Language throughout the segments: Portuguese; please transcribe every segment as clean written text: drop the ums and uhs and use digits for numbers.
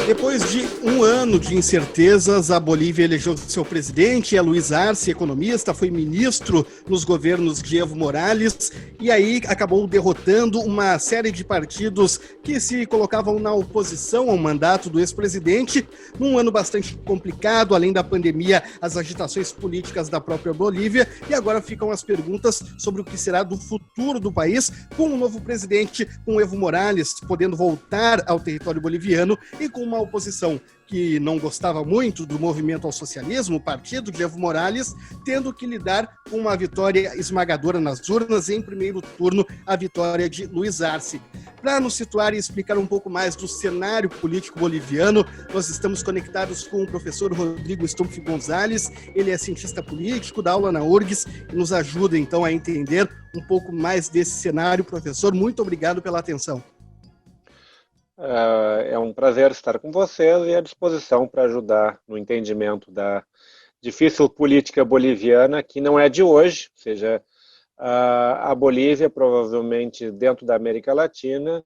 Depois de um ano de incertezas, a Bolívia elegeu seu presidente, Luiz Arce, economista, foi ministro nos governos de Evo Morales e aí acabou derrotando uma série de partidos que se colocavam na oposição ao mandato do ex-presidente, num ano bastante complicado, além da pandemia, as agitações políticas da própria Bolívia, e agora ficam as perguntas sobre o que será do futuro do país com um novo presidente, com Evo Morales, podendo voltar ao território boliviano e com uma oposição que não gostava muito do movimento ao socialismo, o partido de Evo Morales, tendo que lidar com uma vitória esmagadora nas urnas, em primeiro turno, a vitória de Luiz Arce. Para nos situar e explicar um pouco mais do cenário político boliviano, nós estamos conectados com o professor Rodrigo Stumpf Gonzalez. Ele é cientista político, dá aula na URGS e nos ajuda, então, a entender um pouco mais desse cenário. Professor, muito obrigado pela atenção. É um prazer estar com vocês e à disposição para ajudar no entendimento da difícil política boliviana, que não é de hoje, ou seja, a Bolívia, provavelmente dentro da América Latina,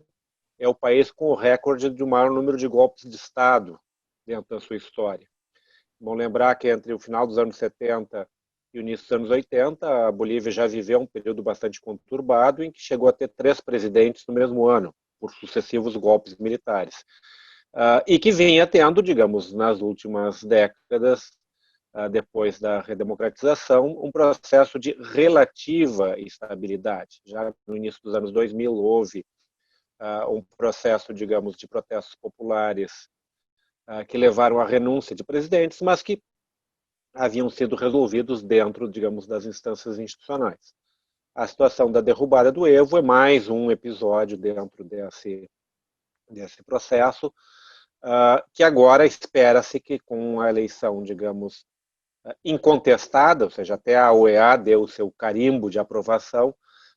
é o país com o recorde de maior número de golpes de Estado dentro da sua história. Bom lembrar que entre o final dos anos 70 e o início dos anos 80, a Bolívia já viveu um período bastante conturbado em que chegou a ter 3 presidentes no mesmo ano, por sucessivos golpes militares, e que vinha tendo, digamos, nas últimas décadas, depois da redemocratização, um processo de relativa estabilidade. Já no início dos anos 2000 houve um processo, digamos, de protestos populares que levaram à renúncia de presidentes, mas que haviam sido resolvidos dentro, digamos, das instâncias institucionais. A situação da derrubada do Evo é mais um episódio dentro desse processo, que agora espera-se que com a eleição, digamos, incontestada, ou seja, até a OEA deu o seu carimbo de aprovação,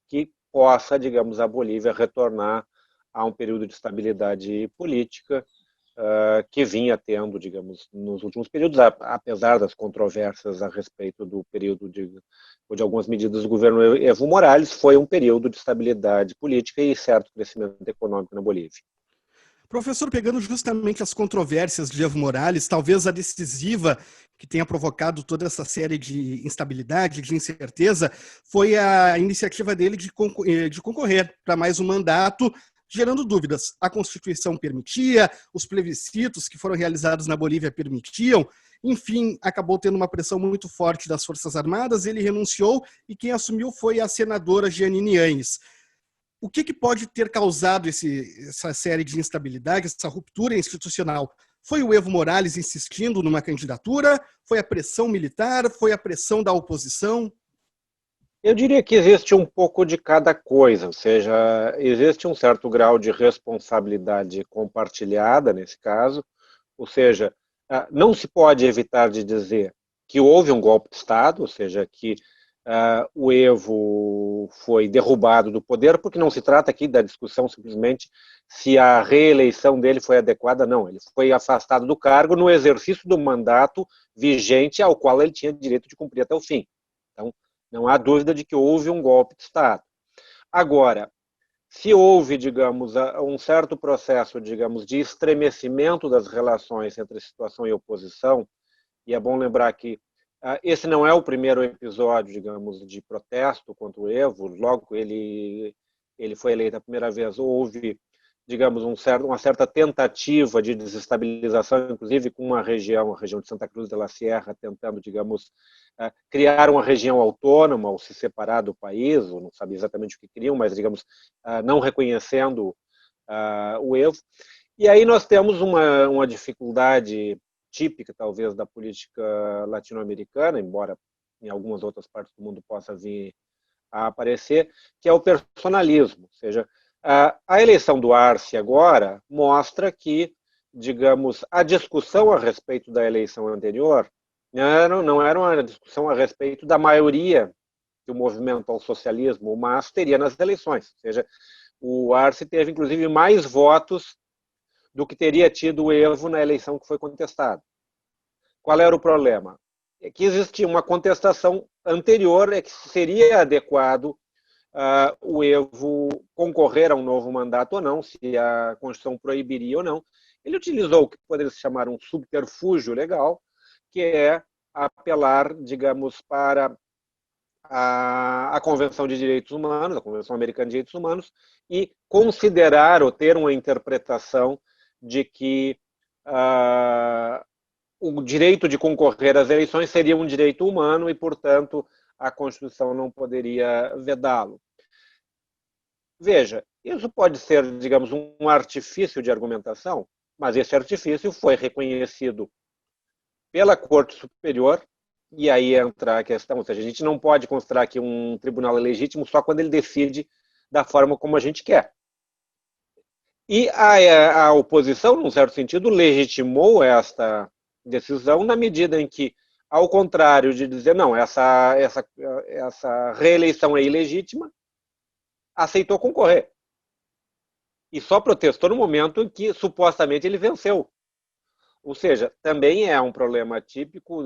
que possa, digamos, a Bolívia retornar a um período de estabilidade política que vinha tendo, digamos, nos últimos períodos, apesar das controvérsias a respeito do período de algumas medidas do governo Evo Morales, foi um período de estabilidade política e certo crescimento econômico na Bolívia. Professor, pegando justamente as controvérsias de Evo Morales, talvez a decisiva que tenha provocado toda essa série de instabilidade, de incerteza, foi a iniciativa dele de concorrer para mais um mandato, gerando dúvidas. A Constituição permitia, os plebiscitos que foram realizados na Bolívia permitiam, enfim, acabou tendo uma pressão muito forte das Forças Armadas, ele renunciou e quem assumiu foi a senadora Jeanine Áñez. O que pode ter causado essa série de instabilidade, essa ruptura institucional? Foi o Evo Morales insistindo numa candidatura? Foi a pressão militar? Foi a pressão da oposição? Eu diria que existe um pouco de cada coisa, ou seja, existe um certo grau de responsabilidade compartilhada nesse caso, ou seja, não se pode evitar de dizer que houve um golpe de Estado, ou seja, que o Evo foi derrubado do poder, porque não se trata aqui da discussão simplesmente se a reeleição dele foi adequada, não. Ele foi afastado do cargo no exercício do mandato vigente ao qual ele tinha direito de cumprir até o fim. Então, não há dúvida de que houve um golpe de Estado. Agora, se houve, digamos, um certo processo, digamos, de estremecimento das relações entre situação e oposição, e é bom lembrar que esse não é o primeiro episódio, digamos, de protesto contra o Evo. Logo que ele foi eleito a primeira vez, houve, digamos, uma certa tentativa de desestabilização, inclusive com a região de Santa Cruz de la Sierra, tentando, digamos, criar uma região autônoma ou se separar do país, ou não sabia exatamente o que queriam, mas, digamos, não reconhecendo o Evo. E aí nós temos uma dificuldade típica, talvez, da política latino-americana, embora em algumas outras partes do mundo possa vir a aparecer, que é o personalismo. Ou seja, a eleição do Arce agora mostra que, digamos, a discussão a respeito da eleição anterior não era uma discussão a respeito da maioria que o movimento ao socialismo, mas teria nas eleições. Ou seja, o Arce teve, inclusive, mais votos do que teria tido o Evo na eleição que foi contestada. Qual era o problema? É que existia uma contestação anterior, é que seria adequado o Evo concorrer a um novo mandato ou não, se a Constituição proibiria ou não, Ele utilizou o que poderia se chamar um subterfúgio legal, que é apelar, digamos, para a Convenção de Direitos Humanos, a Convenção Americana de Direitos Humanos, e considerar ou ter uma interpretação de que o direito de concorrer às eleições seria um direito humano e, portanto, a Constituição não poderia vedá-lo. Veja, isso pode ser, digamos, um artifício de argumentação, mas esse artifício foi reconhecido pela Corte Superior, e aí entra a questão, ou seja, a gente não pode considerar que um tribunal é legítimo só quando ele decide da forma como a gente quer. E a oposição, num certo sentido, legitimou esta decisão na medida em que, ao contrário de dizer, não, essa reeleição é ilegítima, aceitou concorrer. E só protestou no momento em que, supostamente, ele venceu. Ou seja, também é um problema típico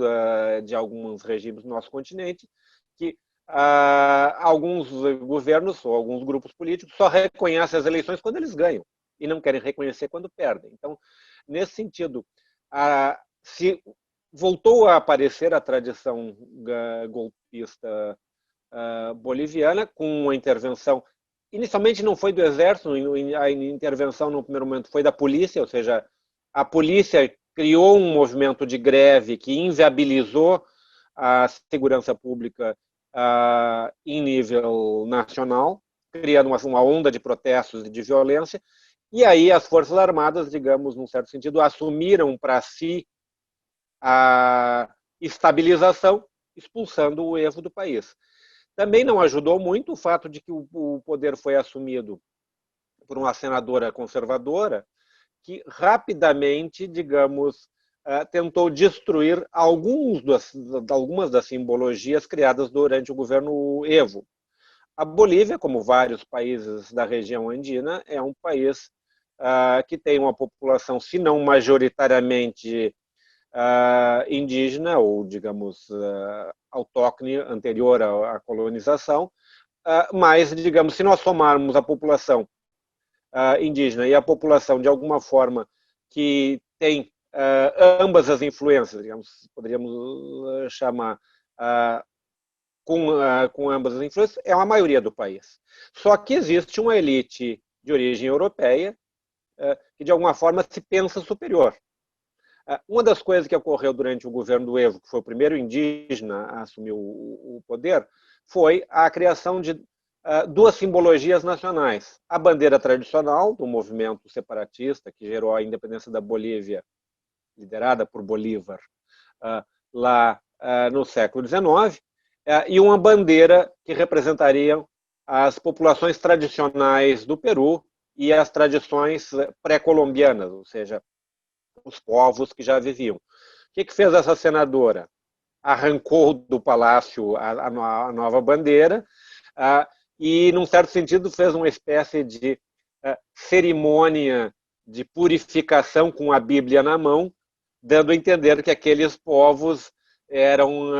de alguns regimes do nosso continente, que alguns governos ou alguns grupos políticos só reconhecem as eleições quando eles ganham e não querem reconhecer quando perdem. Então, nesse sentido, se voltou a aparecer a tradição golpista boliviana com uma intervenção. Inicialmente não foi do exército, a intervenção no primeiro momento foi da polícia, ou seja, a polícia criou um movimento de greve que inviabilizou a segurança pública em nível nacional, criando uma onda de protestos e de violência, e aí as Forças Armadas, digamos, num certo sentido, assumiram para si a estabilização, expulsando o Evo do país. Também não ajudou muito o fato de que o poder foi assumido por uma senadora conservadora, que rapidamente, digamos, tentou destruir algumas das simbologias criadas durante o governo Evo. A Bolívia, como vários países da região andina, é um país que tem uma população, se não majoritariamente indígena, ou, digamos, autóctone, anterior à colonização, mas, digamos, se nós somarmos a população indígena e a população, de alguma forma, que tem ambas as influências, digamos, poderíamos chamar com ambas as influências, é a maioria do país. Só que existe uma elite de origem europeia que, de alguma forma, se pensa superior. Uma das coisas que ocorreu durante o governo do Evo, que foi o primeiro indígena a assumir o poder, foi a criação de duas simbologias nacionais. A bandeira tradicional do movimento separatista, que gerou a independência da Bolívia, liderada por Bolívar, lá no século XIX, e uma bandeira que representaria as populações tradicionais do Peru e as tradições pré-colombianas, ou seja, os povos que já viviam. O que fez essa senadora? Arrancou do palácio a nova bandeira e, num certo sentido, fez uma espécie de cerimônia de purificação com a Bíblia na mão, dando a entender que aqueles povos eram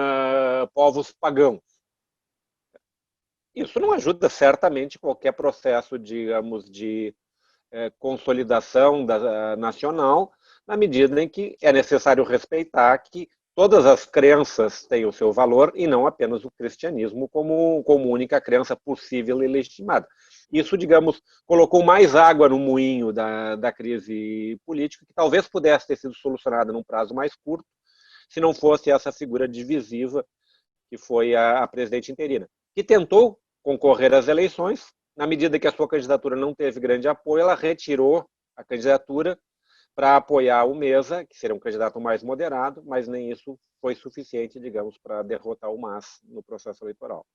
povos pagãos. Isso não ajuda certamente qualquer processo, digamos, de consolidação nacional, na medida em que é necessário respeitar que todas as crenças têm o seu valor e não apenas o cristianismo como única crença possível e legitimada. Isso, digamos, colocou mais água no moinho da crise política, que talvez pudesse ter sido solucionada num prazo mais curto, se não fosse essa figura divisiva que foi a presidente interina, que tentou concorrer às eleições. Na medida que a sua candidatura não teve grande apoio, ela retirou a candidatura para apoiar o Mesa, que seria um candidato mais moderado, mas nem isso foi suficiente, digamos, para derrotar o MAS no processo eleitoral.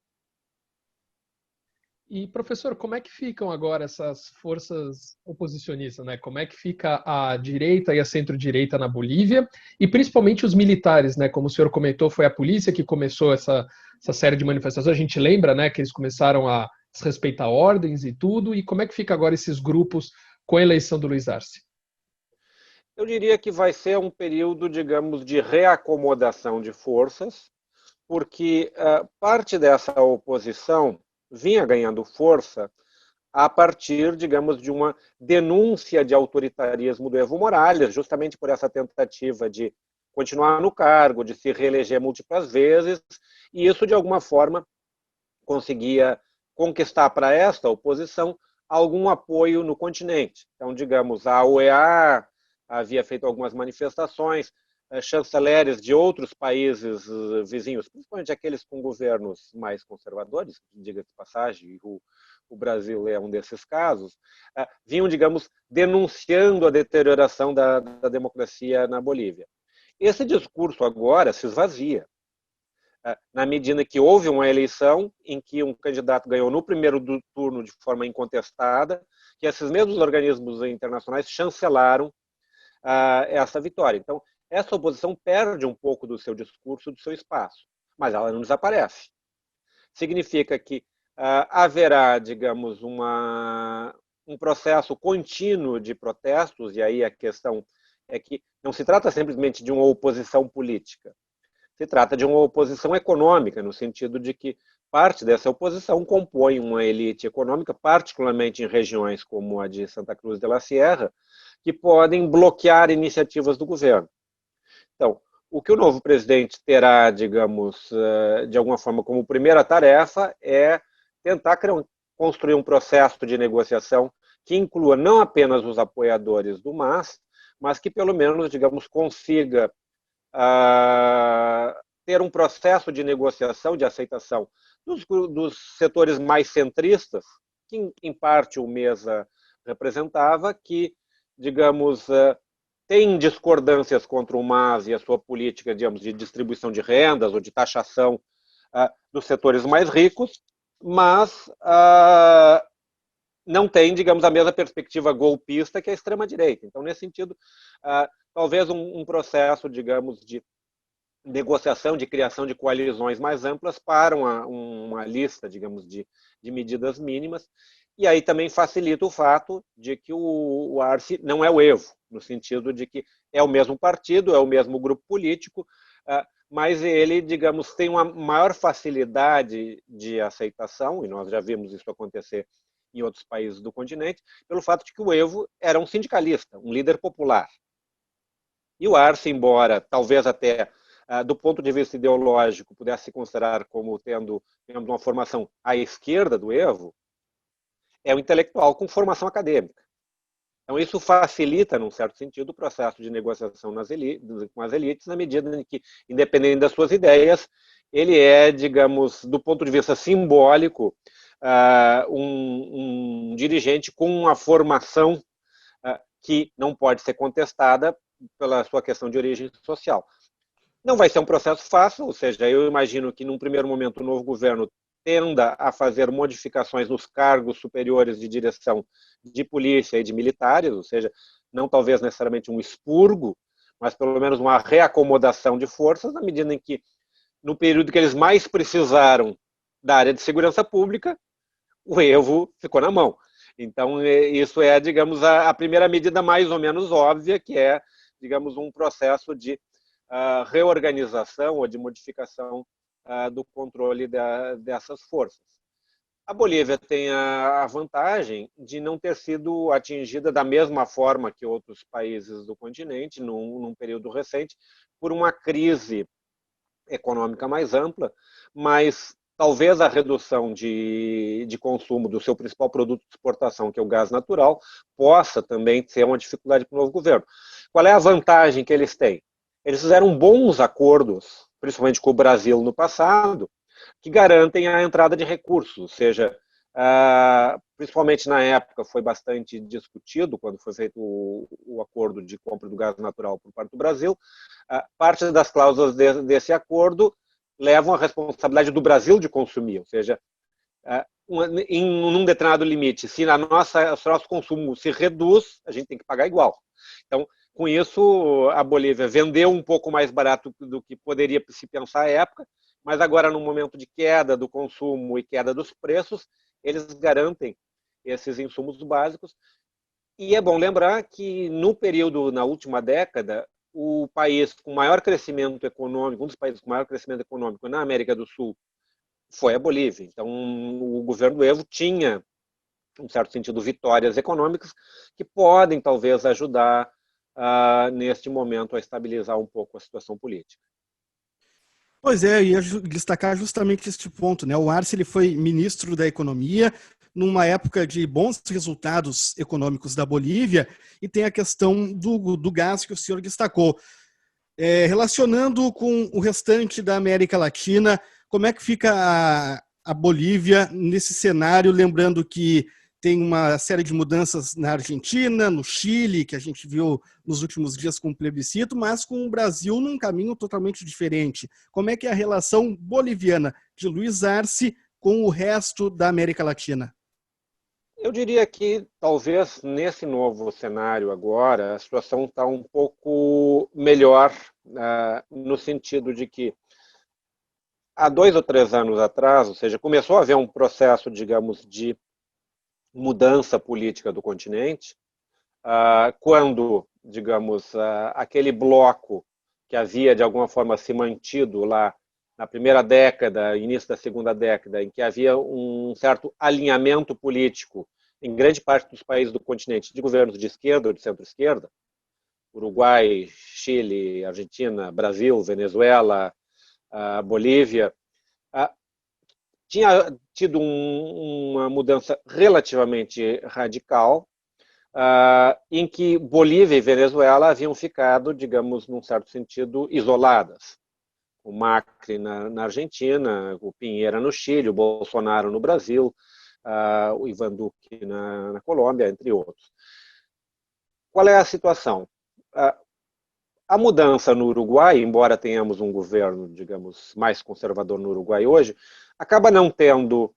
E, professor, como é que ficam agora essas forças oposicionistas, né? Como é que fica a direita e a centro-direita na Bolívia? E principalmente os militares, né? Como o senhor comentou, foi a polícia que começou essa série de manifestações. A gente lembra, né, que eles começaram a desrespeitar ordens e tudo. E como é que fica agora esses grupos com a eleição do Luiz Arce? Eu diria que vai ser um período, digamos, de reacomodação de forças, porque parte dessa oposição vinha ganhando força a partir, digamos, de uma denúncia de autoritarismo do Evo Morales, justamente por essa tentativa de continuar no cargo, de se reeleger múltiplas vezes, e isso, de alguma forma, conseguia conquistar para esta oposição algum apoio no continente. Então, digamos, a OEA havia feito algumas manifestações, chanceleres de outros países vizinhos, principalmente aqueles com governos mais conservadores, diga-se de passagem, o Brasil é um desses casos, vinham, digamos, denunciando a deterioração da democracia na Bolívia. Esse discurso agora se esvazia, na medida que houve uma eleição em que um candidato ganhou no primeiro turno de forma incontestada, que esses mesmos organismos internacionais chancelaram essa vitória. Então, essa oposição perde um pouco do seu discurso, do seu espaço, mas ela não desaparece. Significa que haverá, digamos, um processo contínuo de protestos, e aí a questão é que não se trata simplesmente de uma oposição política, se trata de uma oposição econômica, no sentido de que parte dessa oposição compõe uma elite econômica, particularmente em regiões como a de Santa Cruz de la Sierra, que podem bloquear iniciativas do governo. Então, o que o novo presidente terá, digamos, de alguma forma como primeira tarefa é tentar construir um processo de negociação que inclua não apenas os apoiadores do MAS, mas que pelo menos, digamos, consiga ter um processo de negociação, de aceitação dos setores mais centristas, que em parte o Mesa representava, que, digamos, tem discordâncias contra o MAS e a sua política, digamos, de distribuição de rendas ou de taxação dos setores mais ricos, mas não tem, digamos, a mesma perspectiva golpista que a extrema-direita. Então, nesse sentido, talvez um processo, digamos, de negociação, de criação de coalizões mais amplas para uma lista, digamos, de medidas mínimas. E aí também facilita o fato de que o Arce não é o Evo, no sentido de que é o mesmo partido, é o mesmo grupo político, mas ele, digamos, tem uma maior facilidade de aceitação, e nós já vimos isso acontecer em outros países do continente, pelo fato de que o Evo era um sindicalista, um líder popular. E o Arce, embora talvez até do ponto de vista ideológico pudesse se considerar como tendo, digamos, uma formação à esquerda do Evo, é um intelectual com formação acadêmica. Então, isso facilita, num certo sentido, o processo de negociação com as elites, na medida em que, independente das suas ideias, ele é, digamos, do ponto de vista simbólico, um dirigente com uma formação que não pode ser contestada pela sua questão de origem social. Não vai ser um processo fácil, ou seja, eu imagino que, num primeiro momento, o novo governo tenda a fazer modificações nos cargos superiores de direção de polícia e de militares, ou seja, não talvez necessariamente um expurgo, mas pelo menos uma reacomodação de forças, na medida em que, no período que eles mais precisaram da área de segurança pública, o Evo ficou na mão. Então, isso é, digamos, a primeira medida mais ou menos óbvia, que é, digamos, um processo de reorganização ou de modificação do controle dessas forças. A Bolívia tem a vantagem de não ter sido atingida da mesma forma que outros países do continente, num período recente, por uma crise econômica mais ampla, mas talvez a redução de consumo do seu principal produto de exportação, que é o gás natural, possa também ser uma dificuldade para o novo governo. Qual é a vantagem que eles têm? Eles fizeram bons acordos, principalmente com o Brasil no passado, que garantem a entrada de recursos, ou seja, principalmente na época foi bastante discutido, quando foi feito o acordo de compra do gás natural por parte do Brasil, parte das cláusulas desse acordo levam a responsabilidade do Brasil de consumir, ou seja, em um determinado limite, se o nosso consumo se reduz, a gente tem que pagar igual. Então, com isso, a Bolívia vendeu um pouco mais barato do que poderia se pensar à época, mas agora, no momento de queda do consumo e queda dos preços, eles garantem esses insumos básicos. E é bom lembrar que, na última década, o país com maior crescimento econômico, um dos países com maior crescimento econômico na América do Sul, foi a Bolívia. Então, o governo do Evo tinha um certo sentido, vitórias econômicas que podem, talvez, ajudar, neste momento, a estabilizar um pouco a situação política. Pois é, eu ia destacar justamente este ponto, né? O Arce ele foi ministro da Economia numa época de bons resultados econômicos da Bolívia e tem a questão do gás que o senhor destacou. Relacionando com o restante da América Latina, como é que fica a Bolívia nesse cenário, lembrando que tem uma série de mudanças na Argentina, no Chile, que a gente viu nos últimos dias com o plebiscito, mas com o Brasil num caminho totalmente diferente. Como é que é a relação boliviana de Luiz Arce com o resto da América Latina? Eu diria que, talvez, nesse novo cenário agora, a situação está um pouco melhor, no sentido de que, há 2 ou 3 anos atrás, ou seja, começou a haver um processo, digamos, de mudança política do continente, quando, digamos, aquele bloco que havia, de alguma forma, se mantido lá na primeira década, início da segunda década, em que havia um certo alinhamento político em grande parte dos países do continente, de governos de esquerda ou de centro-esquerda, Uruguai, Chile, Argentina, Brasil, Venezuela, Bolívia, tinha tido uma mudança relativamente radical, em que Bolívia e Venezuela haviam ficado, digamos, num certo sentido, isoladas. O Macri na Argentina, o Piñera no Chile, o Bolsonaro no Brasil, o Ivan Duque na Colômbia, entre outros. Qual é a situação? A mudança no Uruguai, embora tenhamos um governo, digamos, mais conservador no Uruguai hoje, acaba não tendo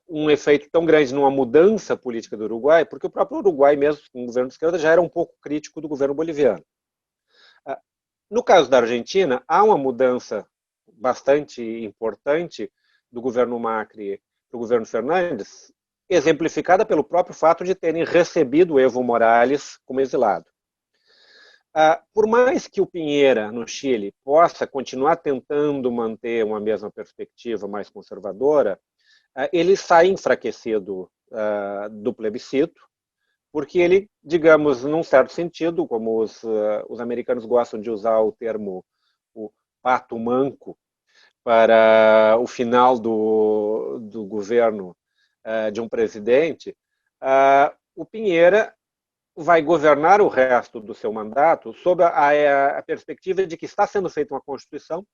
um efeito tão grande numa mudança política do Uruguai, porque o próprio Uruguai, mesmo com o governo de esquerda, já era um pouco crítico do governo boliviano. No caso da Argentina, há uma mudança bastante importante do governo Macri para o governo Fernandes, exemplificada pelo próprio fato de terem recebido Evo Morales como exilado. Por mais que o Piñera, no Chile, possa continuar tentando manter uma mesma perspectiva mais conservadora, ele sai enfraquecido do plebiscito, porque ele, digamos, num certo sentido, como os americanos gostam de usar o termo o pato manco para o final do governo de um presidente, o Piñera vai governar o resto do seu mandato sob a perspectiva de que está sendo feita uma Constituição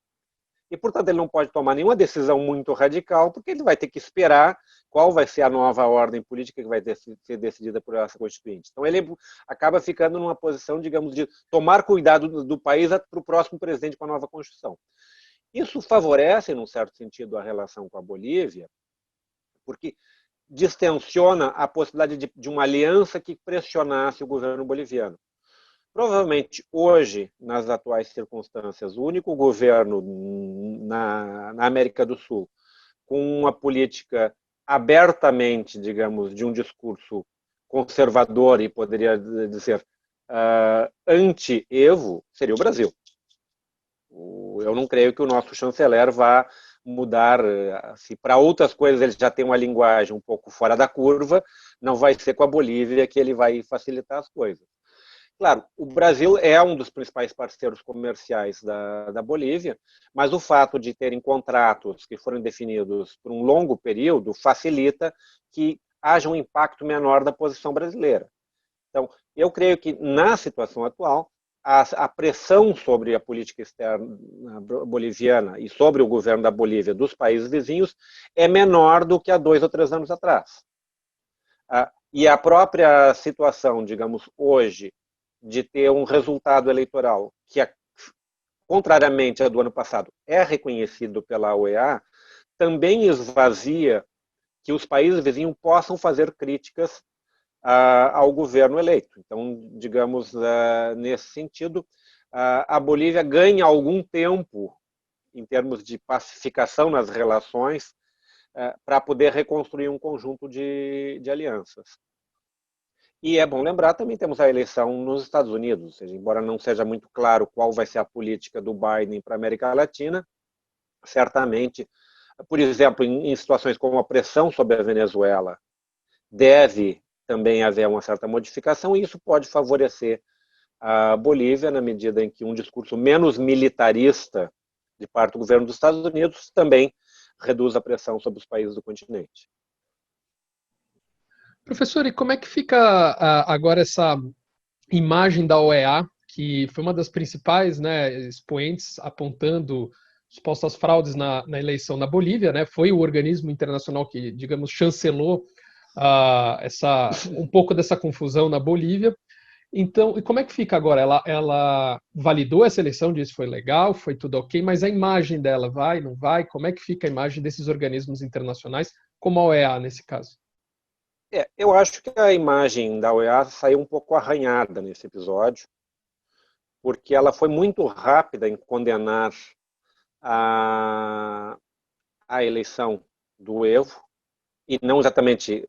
e, portanto, ele não pode tomar nenhuma decisão muito radical, porque ele vai ter que esperar qual vai ser a nova ordem política que vai ser decidida por essa Constituinte. Então, ele acaba ficando numa posição, digamos, de tomar cuidado do país para o próximo presidente com a nova Constituição. Isso favorece, num certo sentido, a relação com a Bolívia, porque distensiona a possibilidade de uma aliança que pressionasse o governo boliviano. Provavelmente, hoje, nas atuais circunstâncias, o único governo na América do Sul com uma política abertamente, digamos, de um discurso conservador e, poderia dizer, anti-Evo, seria o Brasil. Eu não creio que o nosso chanceler vá mudar, se para outras coisas ele já tem uma linguagem um pouco fora da curva, não vai ser com a Bolívia que ele vai facilitar as coisas. Claro, o Brasil é um dos principais parceiros comerciais da Bolívia, mas o fato de terem contratos que foram definidos por um longo período facilita que haja um impacto menor da posição brasileira. Então, eu creio que na situação atual, a pressão sobre a política externa boliviana e sobre o governo da Bolívia dos países vizinhos é menor do que há 2 ou 3 anos atrás. E a própria situação, digamos, hoje, de ter um resultado eleitoral que, contrariamente ao do ano passado, é reconhecido pela OEA, também esvazia que os países vizinhos possam fazer críticas ao governo eleito. Então, digamos, nesse sentido, a Bolívia ganha algum tempo em termos de pacificação nas relações para poder reconstruir um conjunto de alianças. E é bom lembrar, também temos a eleição nos Estados Unidos, ou seja, embora não seja muito claro qual vai ser a política do Biden para a América Latina, certamente, por exemplo, em situações como a pressão sobre a Venezuela deve também haver uma certa modificação, e isso pode favorecer a Bolívia, na medida em que um discurso menos militarista de parte do governo dos Estados Unidos também reduz a pressão sobre os países do continente. Professor, e como é que fica agora essa imagem da OEA, que foi uma das principais, né, expoentes apontando supostas fraudes na eleição na Bolívia, né? Foi o organismo internacional que, digamos, chancelou um pouco dessa confusão na Bolívia. Então, e como é que fica agora? Ela validou essa eleição, disse que foi legal, foi tudo ok, mas a imagem dela vai, não vai? Como é que fica a imagem desses organismos internacionais, como a OEA nesse caso? Eu acho que a imagem da OEA saiu um pouco arranhada nesse episódio, porque ela foi muito rápida em condenar a eleição do Evo, e não exatamente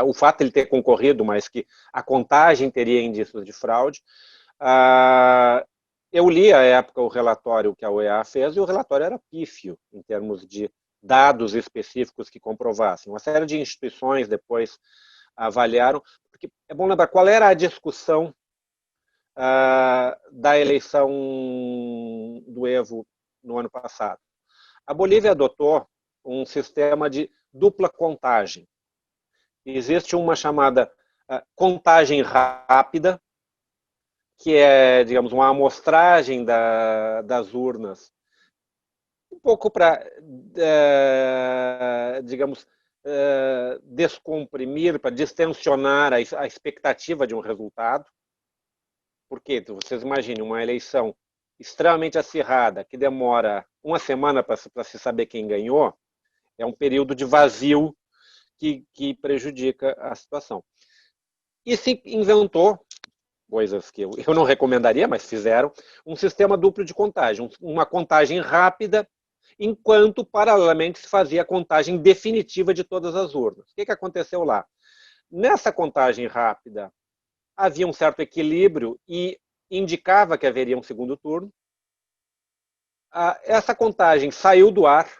o fato de ele ter concorrido, mas que a contagem teria indícios de fraude. Eu li à época o relatório que a OEA fez, e o relatório era pífio, em termos de dados específicos que comprovassem. Uma série de instituições depois avaliaram, porque é bom lembrar qual era a discussão da eleição do Evo no ano passado. A Bolívia adotou um sistema de dupla contagem. Existe uma chamada contagem rápida, que é, digamos, uma amostragem das urnas, um pouco para, digamos, descomprimir, para distensionar a expectativa de um resultado. Porque vocês imaginem uma eleição extremamente acirrada, que demora uma semana para se saber quem ganhou, é um período de vazio que prejudica a situação. E se inventou, coisas que eu não recomendaria, mas fizeram, um sistema duplo de contagem, uma contagem rápida, enquanto, paralelamente, se fazia a contagem definitiva de todas as urnas. O que aconteceu lá? Nessa contagem rápida, havia um certo equilíbrio e indicava que haveria um segundo turno. Essa contagem saiu do ar,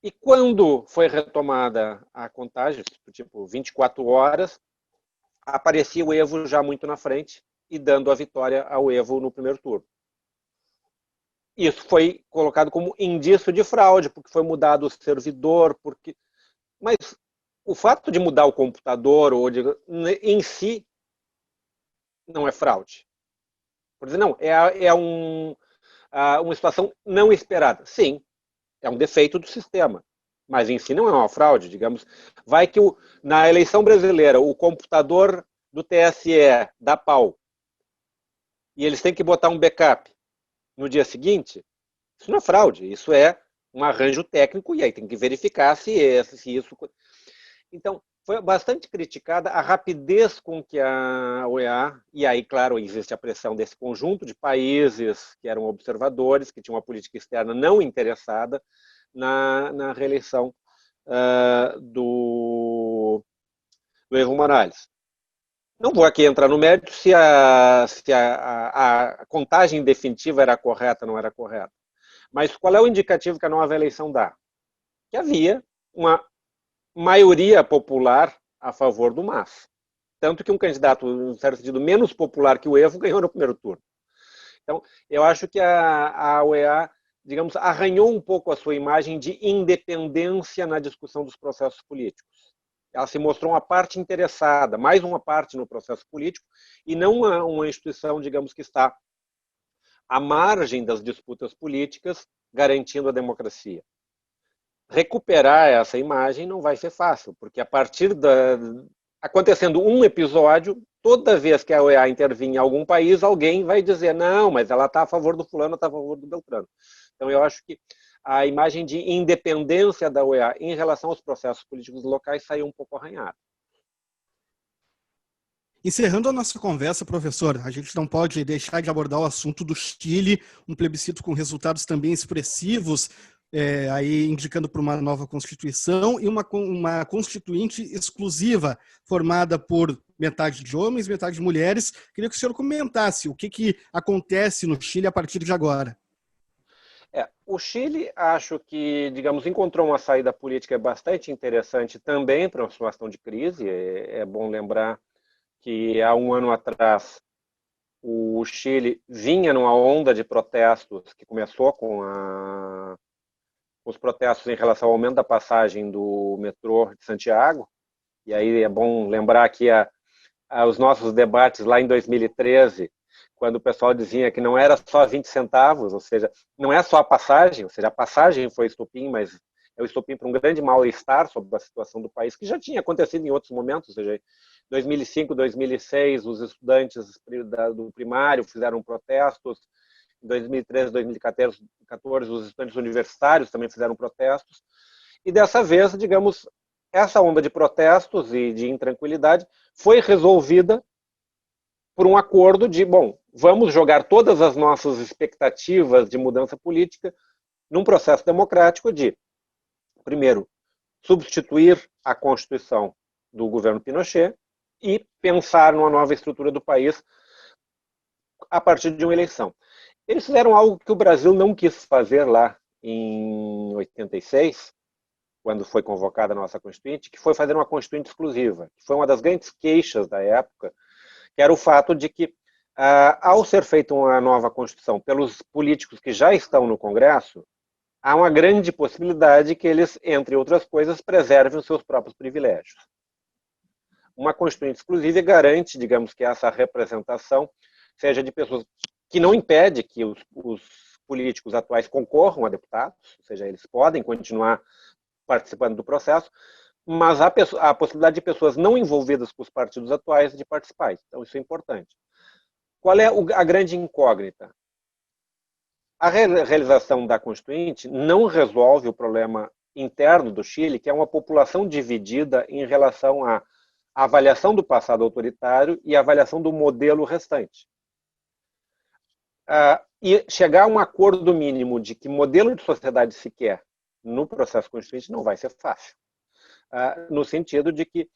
e quando foi retomada a contagem, tipo 24 horas, aparecia o Evo já muito na frente e dando a vitória ao Evo no primeiro turno. Isso foi colocado como indício de fraude, porque foi mudado o servidor, mas o fato de mudar o computador em si não é fraude. Por dizer, não, uma situação não esperada. Sim, é um defeito do sistema, mas em si não é uma fraude, digamos. Vai que na eleição brasileira o computador do TSE dá pau e eles têm que botar um backup no dia seguinte, isso não é fraude, isso é um arranjo técnico e aí tem que verificar se isso... Então, foi bastante criticada a rapidez com que a OEA, e aí, claro, existe a pressão desse conjunto de países que eram observadores, que tinham uma política externa não interessada na reeleição do Evo Morales. Não vou aqui entrar no mérito se a contagem definitiva era correta ou não era correta. Mas qual é o indicativo que a nova eleição dá? Que havia uma maioria popular a favor do MAS. Tanto que um candidato, em certo sentido, menos popular que o Evo, ganhou no primeiro turno. Então, eu acho que a OEA, digamos, arranhou um pouco a sua imagem de independência na discussão dos processos políticos. Ela se mostrou uma parte interessada, mais uma parte no processo político, e não uma instituição, digamos, que está à margem das disputas políticas, garantindo a democracia. Recuperar essa imagem não vai ser fácil, porque a partir acontecendo um episódio, toda vez que a OEA intervir em algum país, alguém vai dizer, não, mas ela está a favor do fulano, está a favor do Beltrano. Então, eu acho que a imagem de independência da OEA em relação aos processos políticos locais saiu um pouco arranhada. Encerrando a nossa conversa, professor, a gente não pode deixar de abordar o assunto do Chile, um plebiscito com resultados também expressivos, aí indicando para uma nova Constituição e uma Constituinte exclusiva, formada por metade de homens, metade de mulheres. Queria que o senhor comentasse o que acontece no Chile a partir de agora. O Chile, acho que, digamos, encontrou uma saída política bastante interessante também para uma situação de crise. É bom lembrar que há um ano atrás o Chile vinha numa onda de protestos que começou com os protestos em relação ao aumento da passagem do metrô de Santiago. E aí é bom lembrar que os nossos debates lá em 2013, quando o pessoal dizia que não era só 20 centavos, ou seja, não é só a passagem, ou seja, a passagem foi estopim, mas é o estopim para um grande mal-estar sobre a situação do país, que já tinha acontecido em outros momentos, ou seja, 2005, 2006, os estudantes do primário fizeram protestos, em 2013, 2014, os estudantes universitários também fizeram protestos, e dessa vez, digamos, essa onda de protestos e de intranquilidade foi resolvida por um acordo de, bom, vamos jogar todas as nossas expectativas de mudança política num processo democrático de, primeiro, substituir a Constituição do governo Pinochet e pensar numa nova estrutura do país a partir de uma eleição. Eles fizeram algo que o Brasil não quis fazer lá em 86, quando foi convocada a nossa Constituinte, que foi fazer uma Constituinte exclusiva, que foi uma das grandes queixas da época, que era o fato de que, ao ser feita uma nova Constituição pelos políticos que já estão no Congresso, há uma grande possibilidade que eles, entre outras coisas, preservem os seus próprios privilégios. Uma Constituinte exclusiva garante, digamos, que essa representação seja de pessoas que não impede que os políticos atuais concorram a deputados, ou seja, eles podem continuar participando do processo, mas há a possibilidade de pessoas não envolvidas com os partidos atuais de participar. Então, isso é importante. Qual é a grande incógnita? A realização da Constituinte não resolve o problema interno do Chile, que é uma população dividida em relação à avaliação do passado autoritário e a avaliação do modelo restante. E chegar a um acordo mínimo de que modelo de sociedade se quer no processo constituinte não vai ser fácil. No sentido de que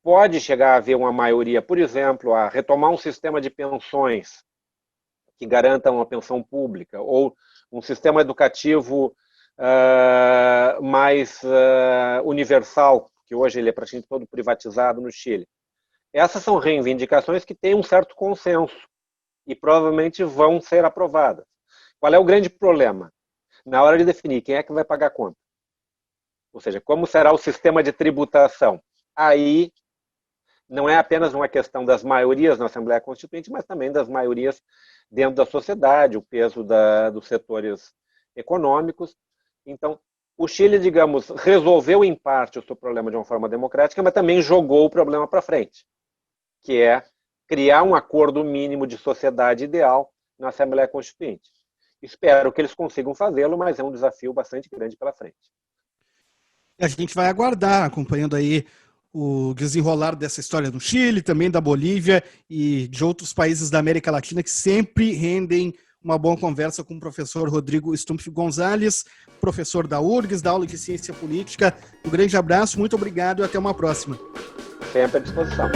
pode chegar a haver uma maioria, por exemplo, a retomar um sistema de pensões que garanta uma pensão pública, ou um sistema educativo mais universal, que hoje ele é praticamente todo privatizado no Chile. Essas são reivindicações que têm um certo consenso e provavelmente vão ser aprovadas. Qual é o grande problema? Na hora de definir quem é que vai pagar a conta. Ou seja, como será o sistema de tributação? Aí não é apenas uma questão das maiorias na Assembleia Constituinte, mas também das maiorias dentro da sociedade, o peso dos setores econômicos. Então, o Chile, digamos, resolveu em parte o seu problema de uma forma democrática, mas também jogou o problema para frente, que é criar um acordo mínimo de sociedade ideal na Assembleia Constituinte. Espero que eles consigam fazê-lo, mas é um desafio bastante grande pela frente. A gente vai aguardar, acompanhando aí o desenrolar dessa história no Chile, também da Bolívia e de outros países da América Latina que sempre rendem uma boa conversa com o professor Rodrigo Stumpf Gonzalez, professor da URGS, da aula de Ciência Política. Um grande abraço, muito obrigado e até uma próxima. Sempre à disposição.